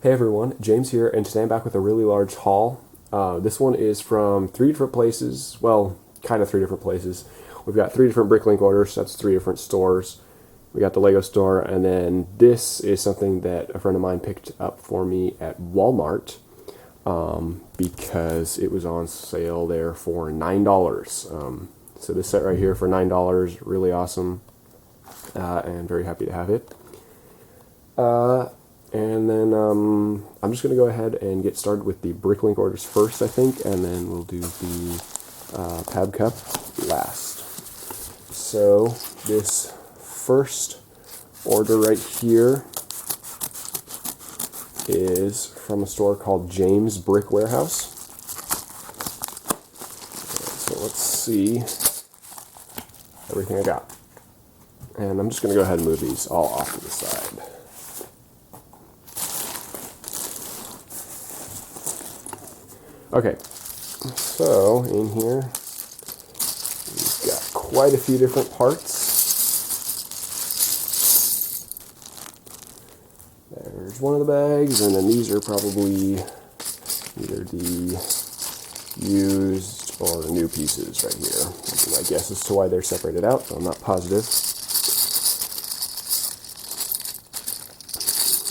Hey everyone, James here, and today I'm back with a really large haul. This one is from three different places, well, kind of three different places. We've got three different Bricklink orders, that's three different stores. We got the Lego store, and then this is something that a friend of mine picked up for me at Walmart because it was on sale there for $9. So this set right here for $9, really awesome, and very happy to have it. And then I'm just going to go ahead and get started with the Bricklink orders first, I think, and then we'll do the Pab Cup last. So this first order right here is from a store called James Brick Warehouse. So let's see everything I got. And I'm just going to go ahead and move these all off to the side. Okay, so in here we've got quite a few different parts. There's one of the bags, and then these are probably either the used or new pieces right here. My guess as to why they're separated out, but I'm not positive.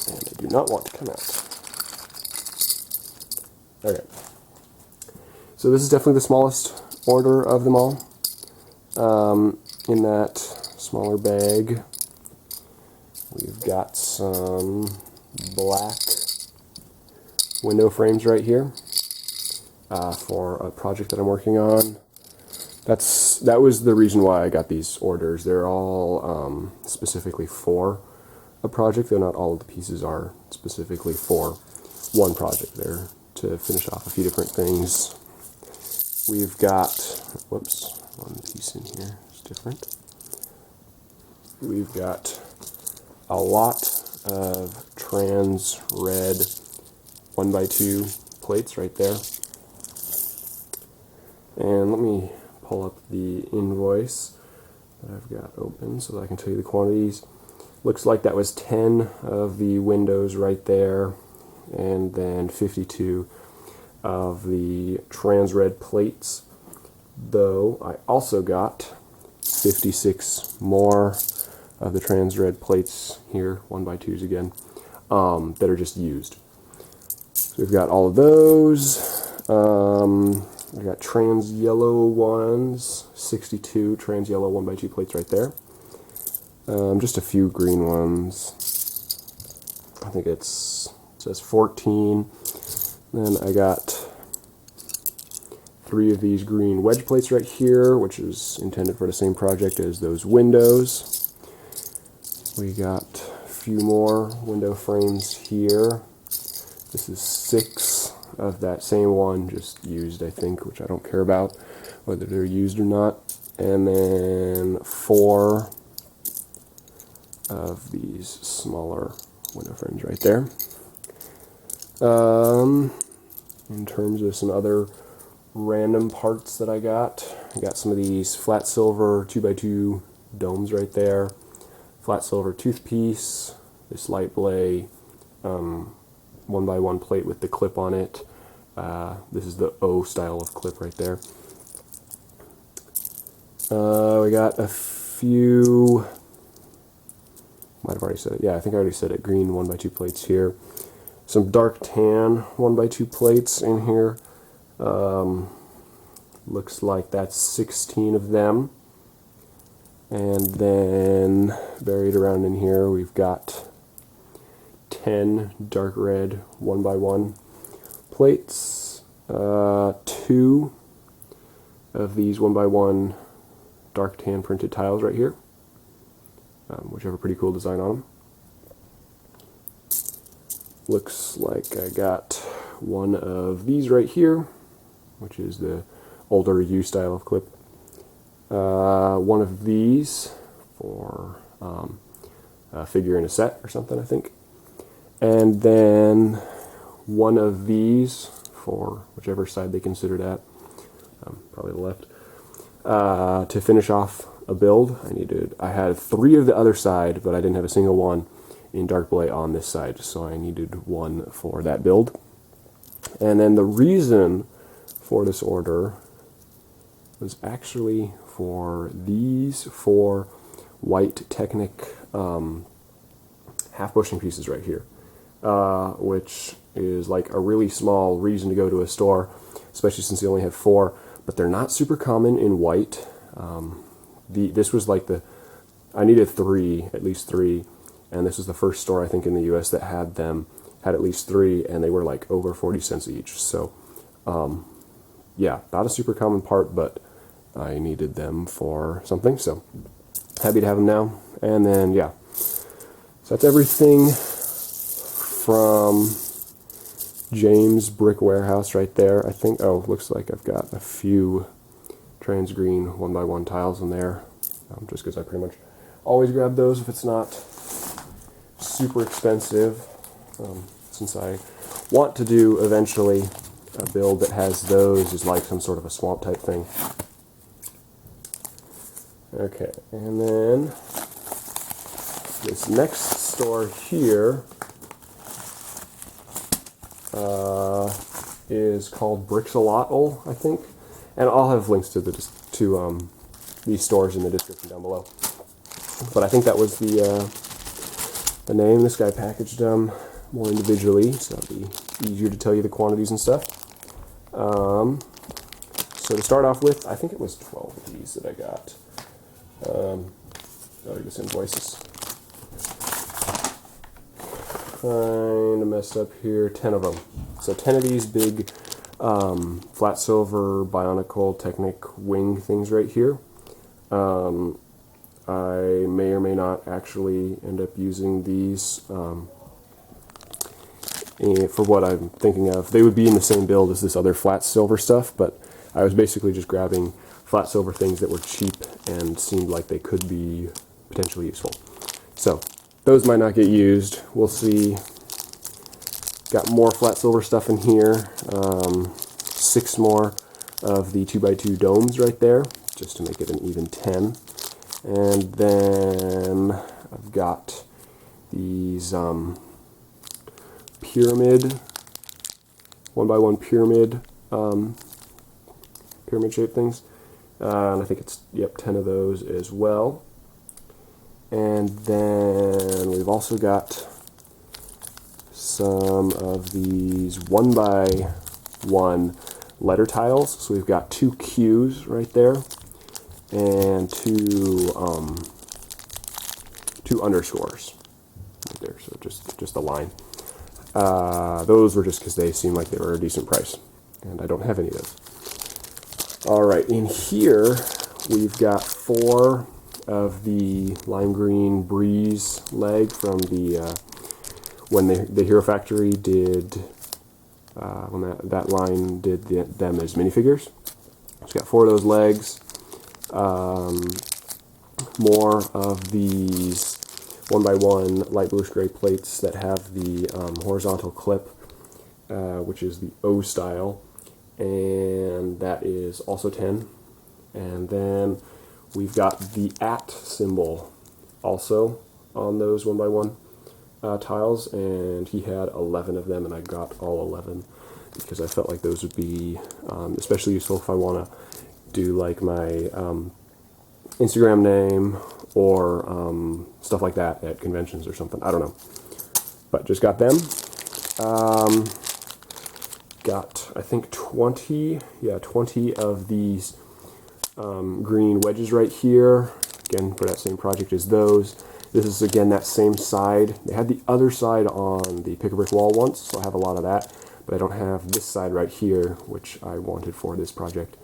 And I do not want to come out. Okay. So this is definitely the smallest order of them all. In that smaller bag, we've got some black window frames right here for a project that I'm working on. That was the reason why I got these orders. They're all specifically for a project, though not all of the pieces are specifically for one project. They're to finish off a few different things. We've got, whoops, one piece in here is different. We've got a lot of trans red 1x2 plates right there. And let me pull up the invoice that I've got open so that I can tell you the quantities. Looks like that was 10 of the windows right there, and then 52 of the trans red plates, though I also got 56 more of the trans red plates here, 1x2s again, that are just used. So we've got all of those. We got trans yellow ones, 62 trans yellow 1x2 plates right there. Just a few green ones. I think it says 14. Then I got 3 of these green wedge plates right here, which is intended for the same project as those windows. We got a few more window frames here. This is 6 of that same one, just used, I think, which I don't care about whether they're used or not. And then 4 of these smaller window frames right there. In terms of some other random parts that I got some of these flat silver 2x2 domes right there, flat silver tooth piece, this light blade 1x1 plate with the clip on it. This is the O style of clip right there. We got a few, might have already said it, yeah, I think I already said it, green 1x2 plates here. Some dark tan 1x2 plates in here. Looks like that's 16 of them. And then buried around in here we've got 10 dark red 1x1 plates. 2 of these 1x1 dark tan printed tiles right here, which have a pretty cool design on them. Looks like I got one of these right here, which is the older U style of clip. One of these for a figure in a set or something, I think. And then one of these for whichever side they consider that, probably the left, to finish off a build. I had 3 of the other side, but I didn't have a single one. in dark blue on this side, so I needed one for that build. And then the reason for this order was actually for these 4 white Technic half bushing pieces right here, which is like a really small reason to go to a store, especially since you only have 4, but they're not super common in white. This was like I needed 3, at least 3, and this was the first store I think in the US that had at least 3, and they were like over 40 cents each. So yeah, not a super common part, but I needed them for something, so happy to have them now. And then yeah, so that's everything from James Brick Warehouse right there. I think, oh, looks like I've got a few trans green 1x1 tiles in there, just because I pretty much always grab those if it's not super expensive, since I want to do eventually a build that has those as like some sort of a swamp type thing. Okay, and then this next store here is called Bricklink, I think, and I'll have links to these stores in the description down below. But I think that was the name. This guy packaged them more individually, so it'll be easier to tell you the quantities and stuff. So to start off with, I think it was 12 of these that I got. Oh, I guess invoices. Kind of messed up here. 10 of them. So 10 of these big flat silver Bionicle Technic wing things right here. I may or may not actually end up using these for what I'm thinking of. They would be in the same build as this other flat silver stuff, but I was basically just grabbing flat silver things that were cheap and seemed like they could be potentially useful. So those might not get used. We'll see. Got more flat silver stuff in here. 6 more of the 2x2 domes right there, just to make it an even 10. And then I've got these pyramid, 1x1 pyramid, pyramid shaped things. And I think it's, yep, 10 of those as well. And then we've also got some of these 1x1 letter tiles. So we've got 2 Q's right there and 2 underscores right there. So just a line. Those were just because they seemed like they were a decent price, and I don't have any of those. All right, in here we've got 4 of the lime green breeze leg from the when the Hero Factory did when that line did them as minifigures. It's got 4 of those legs. More of these 1x1 light bluish gray plates that have the horizontal clip, which is the O style, and that is also 10. And then we've got the @ symbol also on those 1x1 tiles, and he had 11 of them, and I got all 11 because I felt like those would be especially useful if I want to do like my Instagram name or stuff like that at conventions or something. I don't know, but just got them. Got, I think 20 of these green wedges right here, again for that same project as those. This is again that same side. They had the other side on the Pick a Brick Wall once, so I have a lot of that, but I don't have this side right here, which I wanted for this project.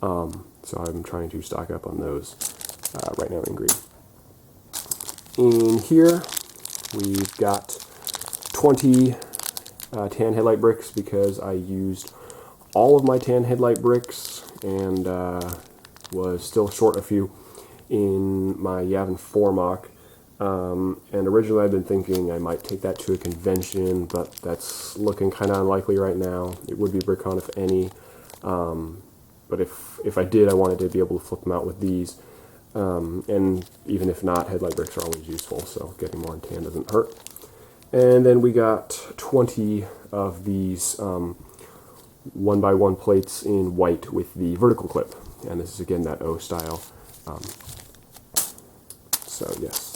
So I'm trying to stock up on those right now in green. In here we've got 20 tan headlight bricks because I used all of my tan headlight bricks and was still short a few in my Yavin 4 mock. And originally I'd been thinking I might take that to a convention, but that's looking kind of unlikely right now. It would be BrickCon if any, but if I did, I wanted to be able to flip them out with these. And even if not, headlight bricks are always useful, so getting more in tan doesn't hurt. And then we got 20 of these 1x1 plates in white with the vertical clip. And this is again that O style. So yes.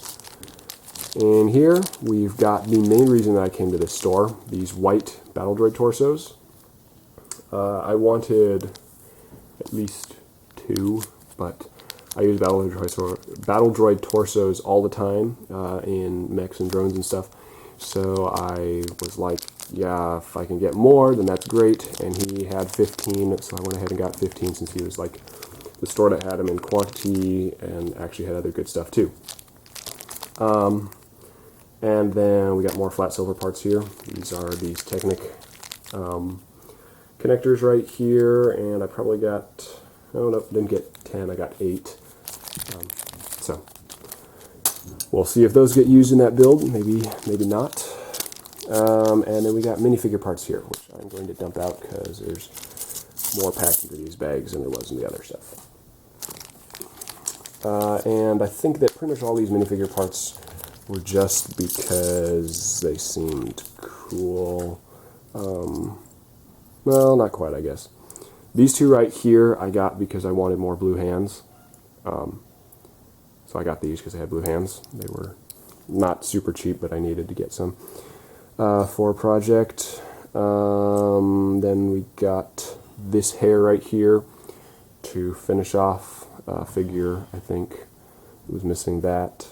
And here we've got the main reason that I came to this store, these white Battle Droid torsos. I wanted at least 2, but I use Battle Droid torsos all the time in mechs and drones and stuff. So I was like, yeah, if I can get more, then that's great. And he had 15, so I went ahead and got 15 since he was like the store that had them in quantity and actually had other good stuff too. And then we got more flat silver parts here. These are these Technic connectors right here, and I probably got, oh no, didn't get 10, I got 8. So we'll see if those get used in that build, maybe not. And then we got minifigure parts here, which I'm going to dump out because there's more packing for these bags than there was in the other stuff. And I think that pretty much all these minifigure parts were just because they seemed cool. Well, not quite, I guess. These two right here I got because I wanted more blue hands. So I got these because they had blue hands. They were not super cheap, but I needed to get some for a project. Then we got this hair right here to finish off a figure. I think it was missing that.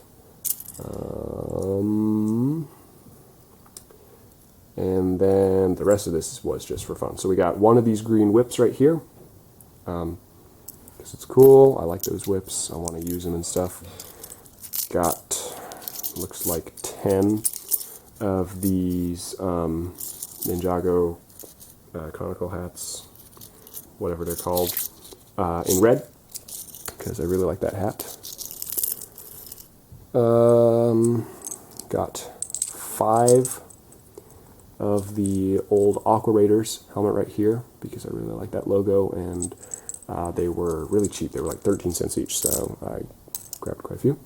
And then the rest of this was just for fun. So we got one of these green whips right here. Because it's cool. I like those whips. I want to use them and stuff. Got, looks like 10 of these Ninjago conical hats, whatever they're called, in red, because I really like that hat. Got 5 of the old Aqua Raiders helmet right here, because I really like that logo, and they were really cheap. They were like 13 cents each, so I grabbed quite a few.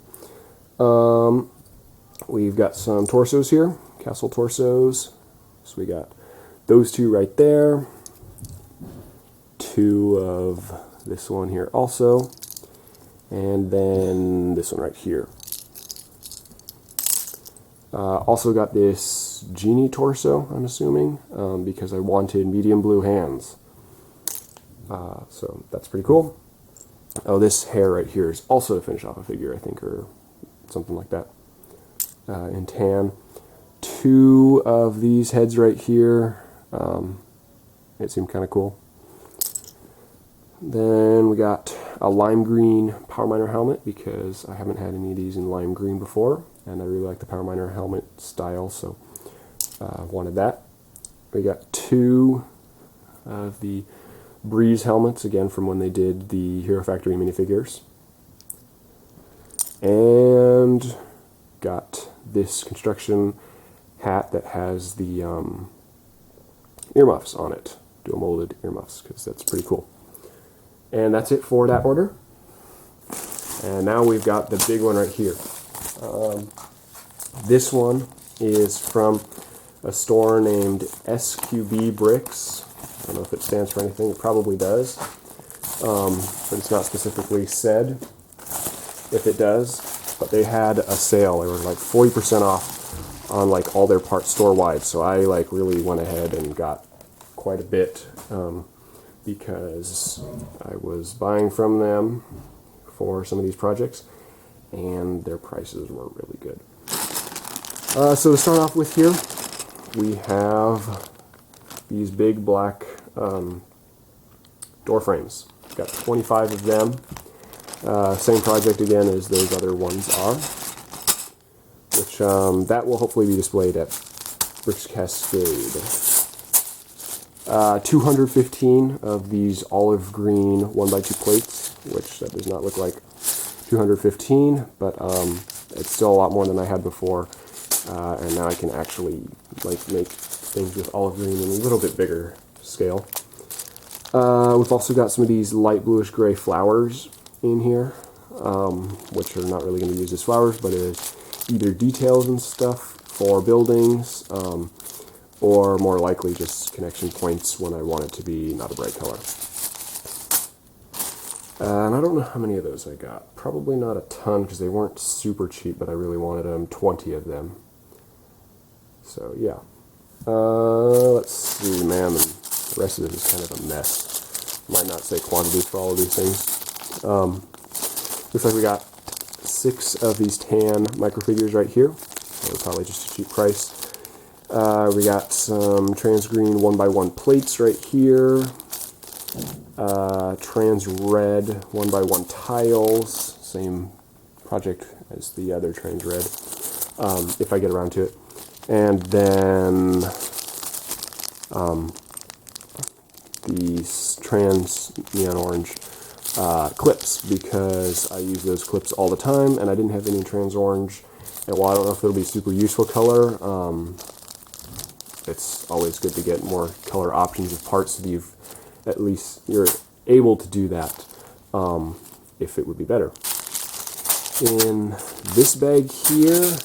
We've got some torsos here, Castle torsos. So we got those two right there. 2 of this one here also. And then this one right here. Also got this Genie torso, I'm assuming, because I wanted medium blue hands. So that's pretty cool. Oh, this hair right here is also to finish off a figure, I think, or something like that, in tan. 2 of these heads right here. It seemed kind of cool. Then we got a lime green Power Miner helmet, because I haven't had any of these in lime green before, and I really like the Power Miner helmet style, so wanted that. We got 2 of the Breeze helmets, again from when they did the Hero Factory minifigures. And got this construction hat that has the earmuffs on it, dual molded earmuffs, because that's pretty cool. And that's it for that order. And now we've got the big one right here. This one is from a store named SQB Bricks. I don't know if it stands for anything. It probably does. But it's not specifically said if it does. But they had a sale. They were like 40% off on like all their parts store-wide. So I like really went ahead and got quite a bit because I was buying from them for some of these projects, and their prices were really good. So to start off with here, we have these big black door frames. Got 25 of them. Same project again as those other ones are, which that will hopefully be displayed at Bricks Cascade. 215 of these olive green 1x2 plates, which that does not look like 215, but it's still a lot more than I had before, and now I can actually like make things with olive green in a little bit bigger scale. We've also got some of these light bluish gray flowers in here. which are not really going to use as flowers, but as either details and stuff for buildings, or more likely just connection points when I want it to be not a bright color. And I don't know how many of those I got. Probably not a ton because they weren't super cheap, but I really wanted them, 20 of them. So yeah. Let's see, man, the rest of it is kind of a mess. Might not say quantities for all of these things. Looks like we got 6 of these tan microfigures right here. They're probably just a cheap price. We got some trans green 1x1 plates right here. Trans red 1x1 tiles, same project as the other trans red, if I get around to it. And then these trans neon orange clips, because I use those clips all the time, and I didn't have any trans orange. And while I don't know if it'll be a super useful color, it's always good to get more color options of parts that you're able to do that, if it would be better. In this bag here,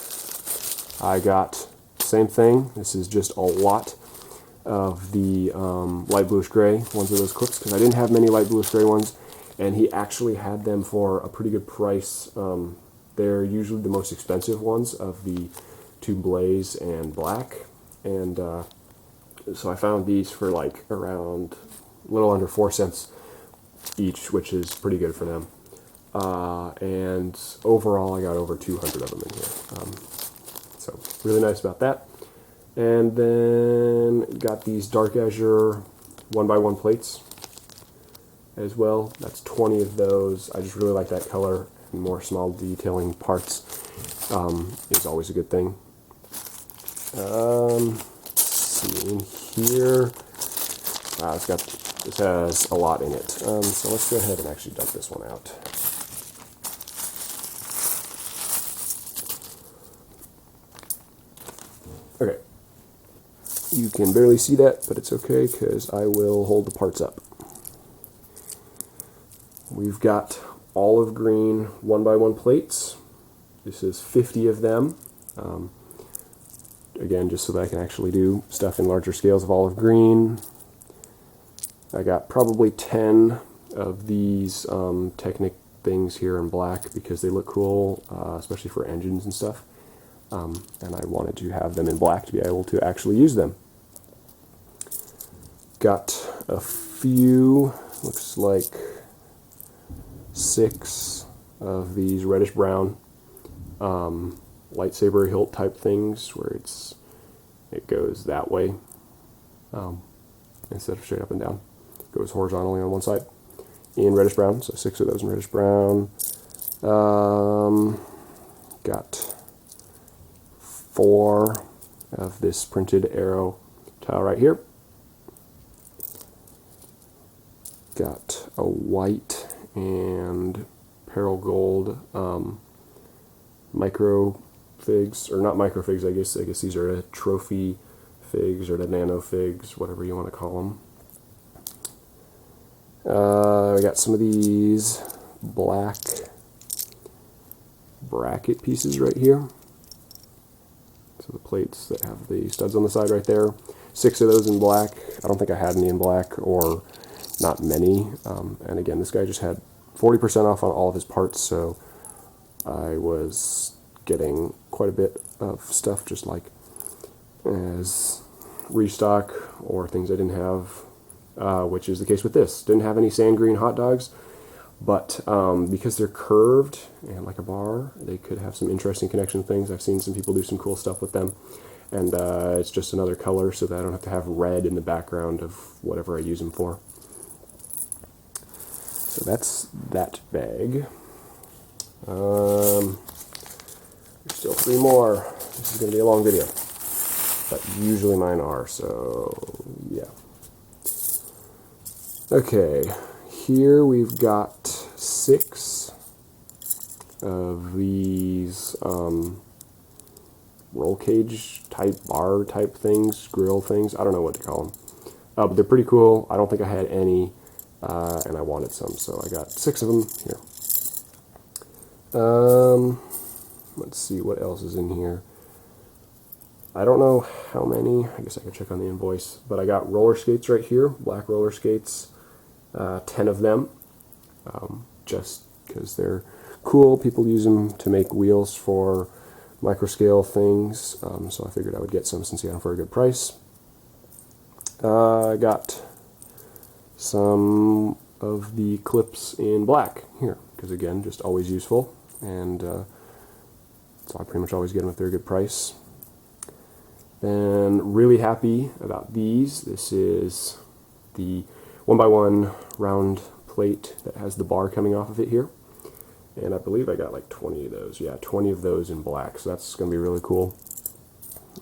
I got the same thing. This is just a lot of the light bluish gray ones of those clips, because I didn't have many light bluish gray ones, and he actually had them for a pretty good price. They're usually the most expensive ones of the two blaze and black, and so I found these for like around a little under 4 cents each, which is pretty good for them. And overall, I got over 200 of them in here. So really nice about that. And then got these dark azure 1x1 plates as well. That's 20 of those. I just really like that color, and more small detailing parts is always a good thing. Let's see, in here, this has a lot in it. So let's go ahead and actually dump this one out. Okay. You can barely see that, but it's okay because I will hold the parts up. We've got olive green 1x1 plates. This is 50 of them. Again, just so that I can actually do stuff in larger scales of olive green. I got probably 10 of these Technic things here in black because they look cool, especially for engines and stuff. And I wanted to have them in black to be able to actually use them. Got a few, looks like 6 of these reddish brown lightsaber hilt type things where it goes that way instead of straight up and down. It goes horizontally on one side in reddish brown, so 6 of those in reddish brown. Got 4 of this printed arrow tile right here. Got a white and peril gold micro figs, or not micro figs, I guess these are the trophy figs or the nano figs, whatever you want to call them. I got some of these black bracket pieces right here. So the plates that have the studs on the side right there. 6 of those in black. I don't think I had any in black, or not many. And again, this guy just had 40% off on all of his parts, so I was getting quite a bit of stuff just like as restock or things I didn't have, which is the case with this. Didn't have any sand green hot dogs, but because they're curved and like a bar, they could have some interesting connection things. I've seen some people do some cool stuff with them, and it's just another color so that I don't have to have red in the background of whatever I use them for. So that's that bag. There's still 3 more. This is going to be a long video, but usually mine are, so yeah. Okay, here we've got 6 of these roll cage type bar type things, grill things. I don't know what to call them, but they're pretty cool. I don't think I had any, and I wanted some, so I got 6 of them here. Let's see what else is in here. I don't know how many. I guess I could check on the invoice. But I got roller skates right here, black roller skates, 10 of them, just because they're cool. People use them to make wheels for microscale things, so I figured I would get some since I got them for a good price. I got some of the clips in black here, because again, just always useful, and so I pretty much always get them if they're a good price. Then really happy about these. This is the 1x1 round plate that has the bar coming off of it here. And I believe I got like 20 of those. Yeah, 20 of those in black, so that's going to be really cool.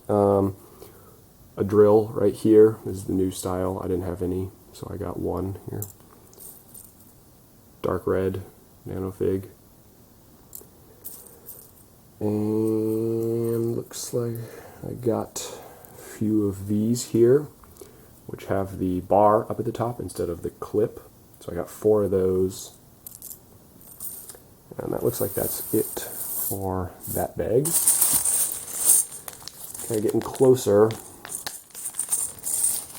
A drill right here is the new style. I didn't have any, so I got one here. Dark red, nano fig. And looks like I got a few of these here, which have the bar up at the top instead of the clip. So I got 4 of those. And that looks like that's it for that bag. Okay, getting closer.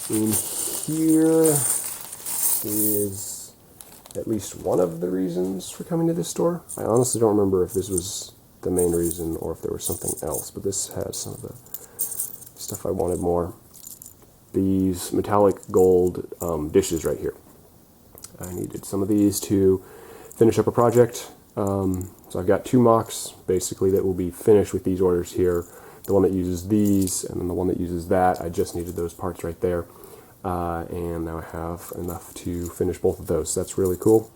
In here is at least one of the reasons for coming to this store. I honestly don't remember if this was the main reason or if there was something else, but this has some of the stuff I wanted more. These metallic gold dishes right here. I needed some of these to finish up a project. So I've got 2 mocks basically that will be finished with these orders here. The one that uses these and then the one that uses that. I just needed those parts right there. And now I have enough to finish both of those. So that's really cool.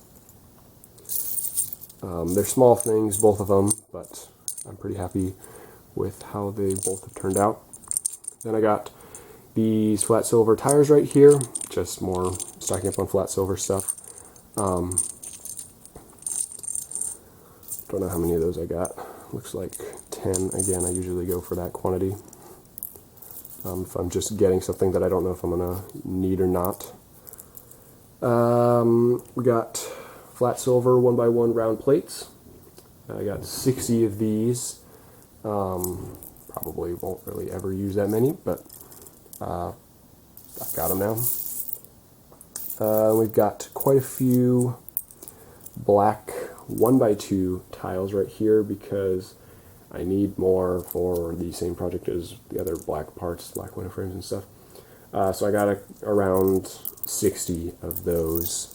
They're small things, both of them, but I'm pretty happy with how they both have turned out. Then I got these flat silver tires right here, just more stocking up on flat silver stuff. Don't know how many of those I got. Looks like 10. Again, I usually go for that quantity. If I'm just getting something that I don't know if I'm going to need or not. We got flat silver 1x1 round plates. I got 60 of these. Probably won't really ever use that many, but I've got them now. We've got quite a few black 1x2 tiles right here because I need more for the same project as the other black parts, black window frames and stuff. So I got around 60 of those.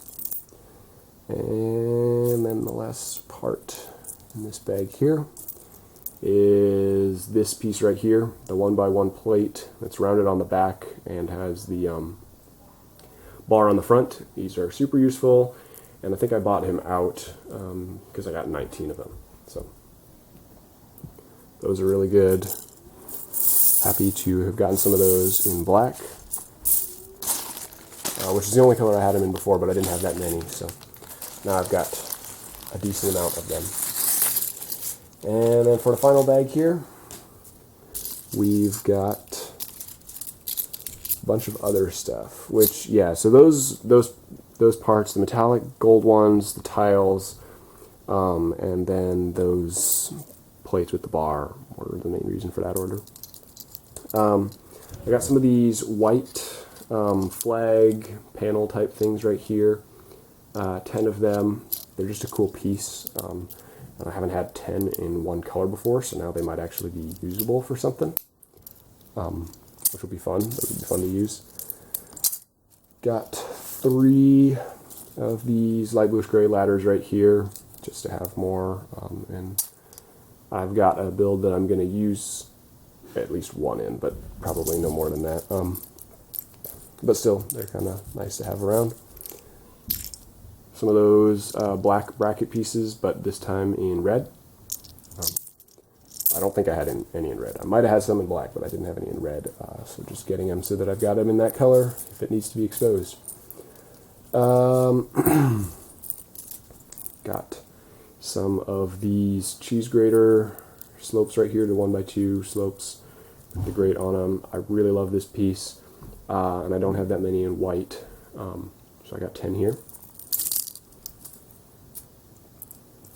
And then the last part in this bag here is this piece right here, the 1x1 plate that's rounded on the back and has the bar on the front. These are super useful, and I think I bought him out because I got 19 of them. So those are really good. Happy to have gotten some of those in black, which is the only color I had them in before, but I didn't have that many, so now I've got a decent amount of them. And then for the final bag here, we've got a bunch of other stuff, which, yeah, so those parts, the metallic gold ones, the tiles, and then those plates with the bar were the main reason for that order. I got some of these white flag panel type things right here, 10 of them. They're just a cool piece. And I haven't had 10 in one color before, so now they might actually be usable for something, which will be fun. That would be fun to use. Got 3 of these light bluish gray ladders right here, just to have more. And I've got a build that I'm going to use at least one in, but probably no more than that. But still, they're kind of nice to have around. Some of those black bracket pieces, but this time in red. I don't think I had any in red. I might have had some in black, but I didn't have any in red. So just getting them so that I've got them in that color if it needs to be exposed. Got some of these cheese grater slopes right here, the 1x2 slopes with the grate on them. I really love this piece, and I don't have that many in white, so I got 10 here.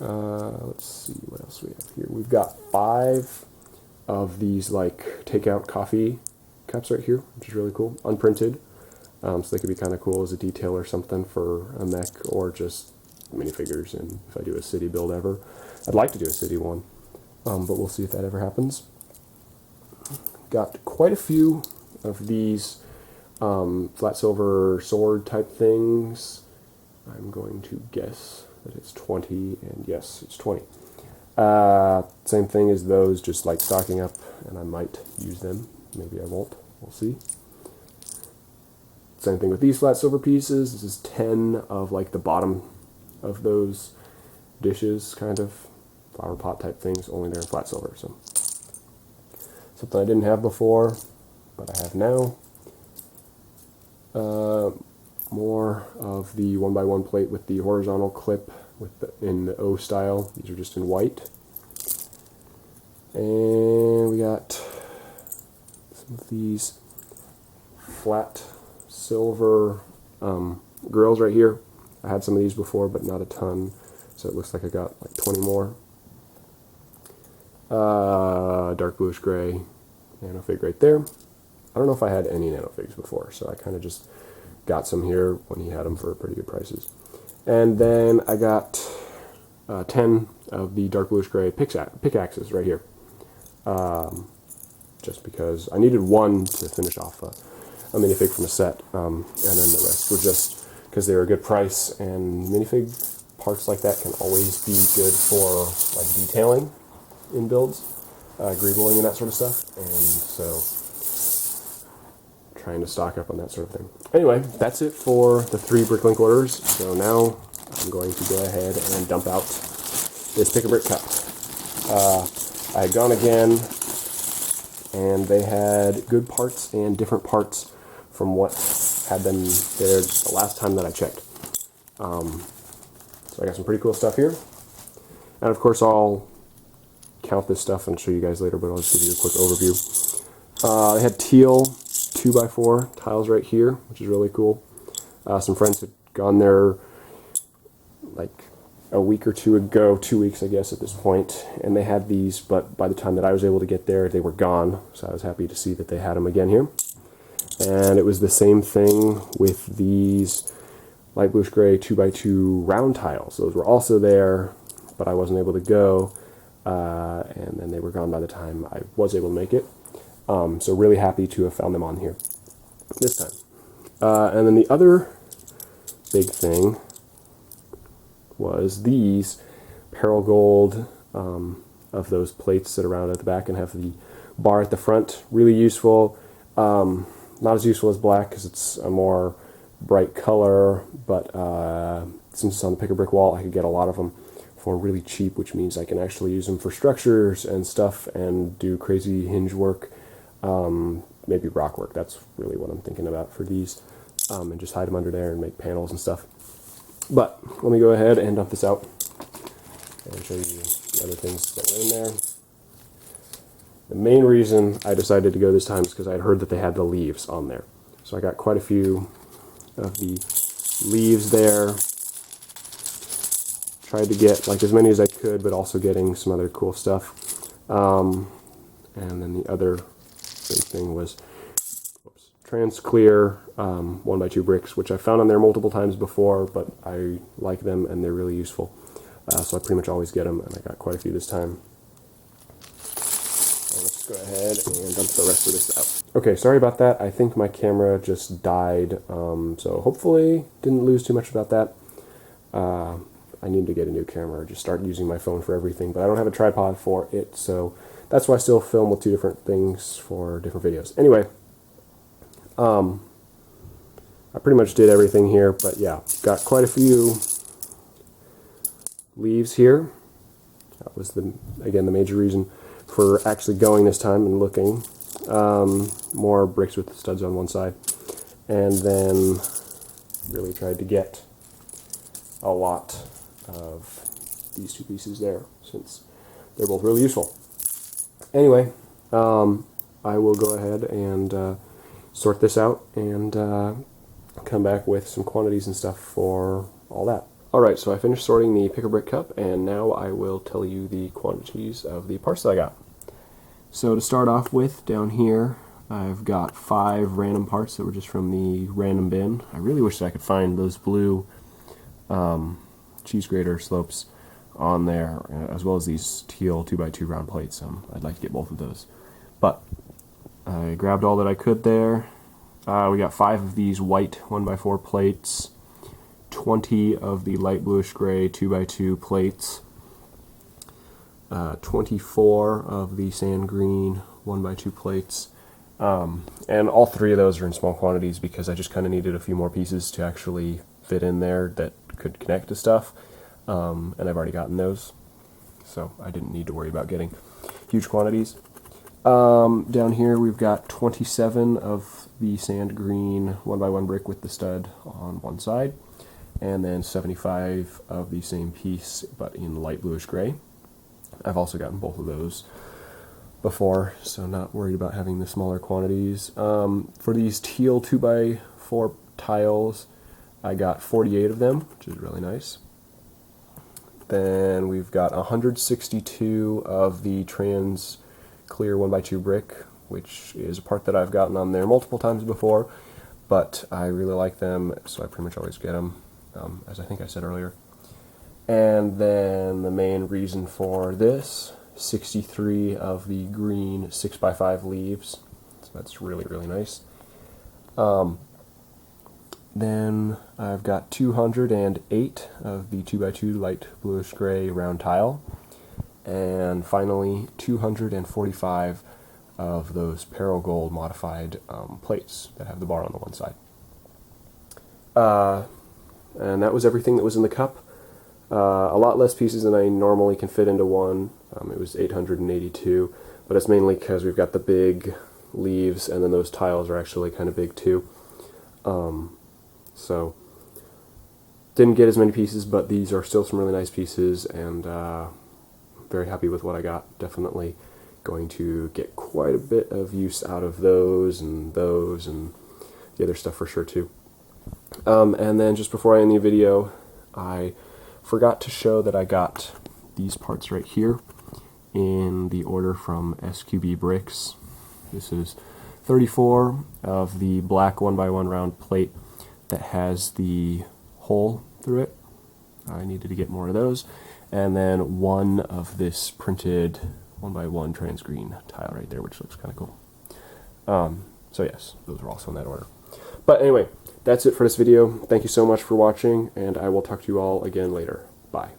Let's see what else we have here. We've got 5 of these like takeout coffee cups right here, which is really cool, unprinted. So they could be kind of cool as a detail or something for a mech or just minifigures. And if I do a city build ever, I'd like to do a city one, but we'll see if that ever happens. Got quite a few of these flat silver sword type things. I'm going to guess that it's 20, and yes, it's 20. Same thing as those, just like stocking up, and I might use them. Maybe I won't. We'll see. Same thing with these flat silver pieces. This is 10 of like the bottom of those dishes, kind of flower pot type things, only they're in flat silver. So something I didn't have before, but I have now. More of the 1x1 plate with the horizontal clip with in the O style. These are just in white. And we got some of these flat silver grills right here. I had some of these before, but not a ton, so it looks like I got like 20 more. Dark bluish gray nanofig right there. I don't know if I had any nanofigs before, so I kind of just got some here when he had them for pretty good prices. And then I got 10 of the dark bluish gray pickaxes right here. Just because I needed one to finish off a minifig from a set, and then the rest were just because they were a good price, and minifig parts like that can always be good for like detailing in builds, greebling and that sort of stuff, and so trying to stock up on that sort of thing. Anyway, that's it for the 3 Bricklink orders, so now I'm going to go ahead and dump out this Pick-a-Brick cup. I had gone again, and they had good parts and different parts from what had been there the last time that I checked. So I got some pretty cool stuff here. And of course I'll count this stuff and show you guys later, but I'll just give you a quick overview. They had Teal 2x4 tiles right here, which is really cool. Some friends had gone there like a week or two ago, 2 weeks I guess at this point, and they had these, but by the time that I was able to get there, they were gone, so I was happy to see that they had them again here. And it was the same thing with these light bluish gray 2x2 round tiles. Those were also there, but I wasn't able to go, and then they were gone by the time I was able to make it. So really happy to have found them on here this time. And then the other big thing was these Peril Gold of those plates that are round at the back and have the bar at the front. Really useful. Not as useful as black because it's a more bright color, but since it's on the Pick-a-Brick wall, I could get a lot of them for really cheap, which means I can actually use them for structures and stuff and do crazy hinge work, maybe rock work. That's really what I'm thinking about for these, and just hide them under there and make panels and stuff. But let me go ahead and dump this out and show you the other things that were in there. The main reason I decided to go this time is because I had heard that they had the leaves on there. So I got quite a few of the leaves there. Tried to get like as many as I could, but also getting some other cool stuff. And then the other big thing was trans clear 1x2 bricks, which I found on there multiple times before, but I like them and they're really useful. So I pretty much always get them, and I got quite a few this time. Let's go ahead and dump the rest of this out. Okay, sorry about that. I think my camera just died, so hopefully didn't lose too much about that. I need to get a new camera or just start using my phone for everything, but I don't have a tripod for it, so that's why I still film with 2 different things for different videos. Anyway, I pretty much did everything here, but yeah, got quite a few leaves here. That was, again, the major reason for actually going this time and looking. More bricks with the studs on one side. And then really tried to get a lot of these 2 pieces there, since they're both really useful. Anyway, I will go ahead and sort this out and come back with some quantities and stuff for all that. Alright, so I finished sorting the pick a brick cup, and now I will tell you the quantities of the parts that I got. So to start off with, down here, I've got 5 random parts that were just from the random bin. I really wish that I could find those blue cheese grater slopes on there, as well as these teal 2x2 round plates. I'd like to get both of those. But I grabbed all that I could there. We got 5 of these white 1x4 plates, 20 of the light bluish gray 2x2 plates, 24 of the sand green 1x2 plates, and all 3 of those are in small quantities because I just kind of needed a few more pieces to actually fit in there that could connect to stuff, and I've already gotten those, so I didn't need to worry about getting huge quantities. Down here we've got 27 of the sand green 1x1 brick with the stud on one side, and then 75 of the same piece but in light bluish gray. I've also gotten both of those before, so not worried about having the smaller quantities. For these teal 2x4 tiles, I got 48 of them, which is really nice. Then we've got 162 of the trans clear 1x2 brick, which is a part that I've gotten on there multiple times before, but I really like them, so I pretty much always get them, as I think I said earlier. And then the main reason for this, 63 of the green 6x5 leaves, so that's really, really nice. Then I've got 208 of the 2x2 light bluish gray round tile, and finally 245 of those Paragold modified plates that have the bar on the one side. And that was everything that was in the cup. A lot less pieces than I normally can fit into one. It was 882, but it's mainly because we've got the big leaves, and then those tiles are actually kind of big too. So didn't get as many pieces, but these are still some really nice pieces, and very happy with what I got. Definitely going to get quite a bit of use out of those and the other stuff for sure too. And then just before I end the video, I forgot to show that I got these parts right here in the order from SQB Bricks. This is 34 of the black 1x1 round plate that has the hole through it. I needed to get more of those. And then 1 of this printed 1x1 trans green tile right there, which looks kind of cool. So yes, those are also in that order. But anyway, that's it for this video. Thank you so much for watching, and I will talk to you all again later. Bye.